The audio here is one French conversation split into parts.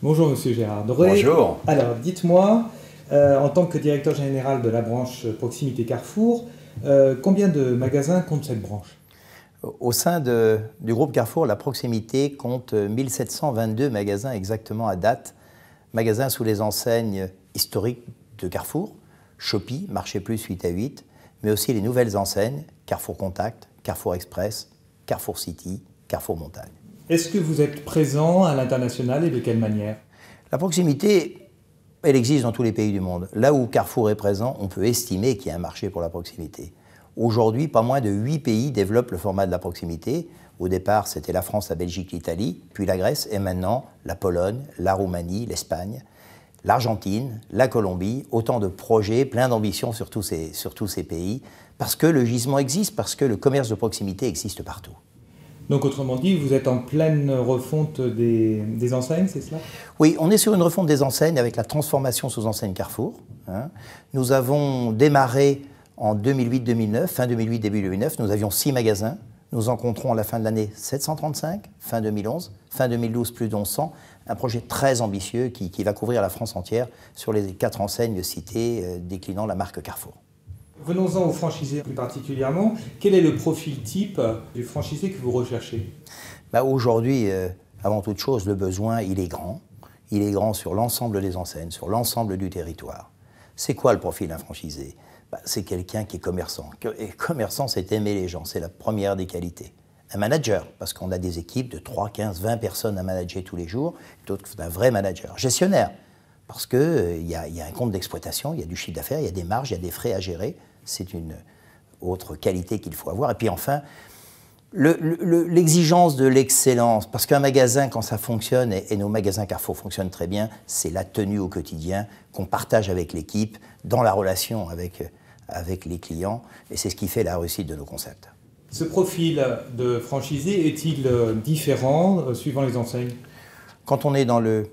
Bonjour Monsieur Gérard Doré. Bonjour. Alors dites-moi, en tant que directeur général de la branche Proximité Carrefour, combien de magasins compte cette branche? Au sein du groupe Carrefour, la proximité compte 1722 magasins exactement à date. Magasins sous les enseignes historiques de Carrefour, Shopee, Marché Plus 8 à 8, mais aussi les nouvelles enseignes, Carrefour Contact, Carrefour Express, Carrefour City, Carrefour Montagne. Est-ce que vous êtes présent à l'international et de quelle manière? La proximité, elle existe dans tous les pays du monde. Là où Carrefour est présent, on peut estimer qu'il y a un marché pour la proximité. Aujourd'hui, pas moins de 8 pays développent le format de la proximité. Au départ, c'était la France, la Belgique, l'Italie, puis la Grèce, et maintenant la Pologne, la Roumanie, l'Espagne, l'Argentine, la Colombie. Autant de projets, plein d'ambitions sur tous ces pays, parce que le gisement existe, parce que le commerce de proximité existe partout. Donc autrement dit, vous êtes en pleine refonte des enseignes, c'est cela? Oui, on est sur une refonte des enseignes avec la transformation sous enseigne Carrefour. Nous avons démarré en 2008-2009, fin 2008, début 2009, nous avions 6 magasins. Nous en compterons à la fin de l'année 735, fin 2011, fin 2012 plus de 1100. Un projet très ambitieux qui va couvrir la France entière sur les 4 enseignes citées déclinant la marque Carrefour. Venons-en aux franchisés plus particulièrement. Quel est le profil type du franchisé que vous recherchez? Aujourd'hui, avant toute chose, le besoin, il est grand. Il est grand sur l'ensemble des enseignes, sur l'ensemble du territoire. C'est quoi le profil d'un franchisé? C'est quelqu'un qui est commerçant. Et commerçant, c'est aimer les gens, c'est la première des qualités. Un manager, parce qu'on a des équipes de 3, 15, 20 personnes à manager tous les jours, d'autres, un vrai manager. Gestionnaire, parce qu'il y a un compte d'exploitation, il y a du chiffre d'affaires, il y a des marges, il y a des frais à gérer. C'est une autre qualité qu'il faut avoir. Et puis enfin, l'exigence de l'excellence, parce qu'un magasin, quand ça fonctionne, et nos magasins Carrefour fonctionnent très bien, c'est la tenue au quotidien qu'on partage avec l'équipe, dans la relation avec les clients, et c'est ce qui fait la réussite de nos concepts. Ce profil de franchisé est-il différent suivant les enseignes? Quand on est dans le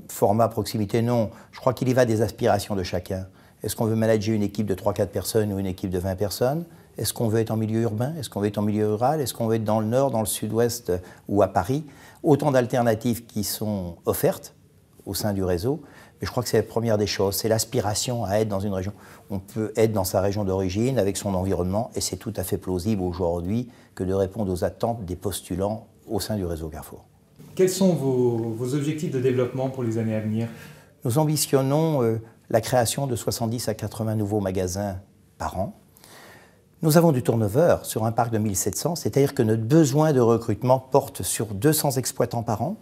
format proximité, non. Je crois qu'il y va des aspirations de chacun. Est-ce qu'on veut manager une équipe de 3-4 personnes ou une équipe de 20 personnes? Est-ce qu'on veut être en milieu urbain? Est-ce qu'on veut être en milieu rural? Est-ce qu'on veut être dans le nord, dans le sud-ouest ou à Paris? Autant d'alternatives qui sont offertes au sein du réseau. Mais je crois que c'est la première des choses, c'est l'aspiration à être dans une région. On peut être dans sa région d'origine, avec son environnement, et c'est tout à fait plausible aujourd'hui que de répondre aux attentes des postulants au sein du réseau Carrefour. Quels sont vos objectifs de développement pour les années à venir? Nous ambitionnons la création de 70 à 80 nouveaux magasins par an. Nous avons du turnover sur un parc de 1700, c'est-à-dire que notre besoin de recrutement porte sur 200 exploitants par an.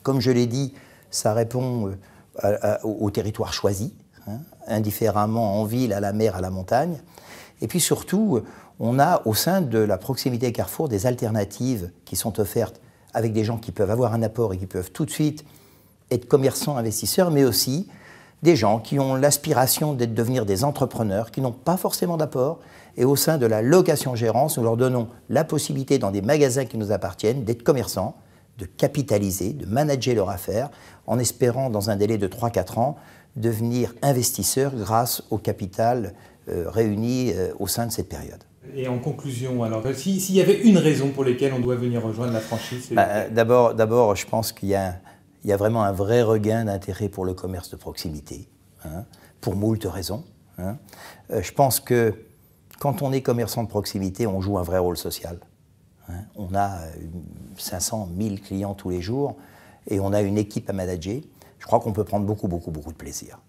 Comme je l'ai dit, ça répond au territoire choisi, indifféremment en ville, à la mer, à la montagne. Et puis surtout, on a au sein de la proximité Carrefour des alternatives qui sont offertes avec des gens qui peuvent avoir un apport et qui peuvent tout de suite être commerçants, investisseurs, mais aussi des gens qui ont l'aspiration de devenir des entrepreneurs, qui n'ont pas forcément d'apport. Et au sein de la location-gérance, nous leur donnons la possibilité, dans des magasins qui nous appartiennent, d'être commerçants, de capitaliser, de manager leur affaire, en espérant, dans un délai de 3-4 ans, devenir investisseurs grâce au capital réuni au sein de cette période. Et en conclusion, alors, s'il y avait une raison pour laquelle on doit venir rejoindre la franchise, d'abord, je pense qu'il y a vraiment un vrai regain d'intérêt pour le commerce de proximité, pour moult raisons. Je pense que quand on est commerçant de proximité, on joue un vrai rôle social. On a 500 000 clients tous les jours et on a une équipe à manager. Je crois qu'on peut prendre beaucoup de plaisir.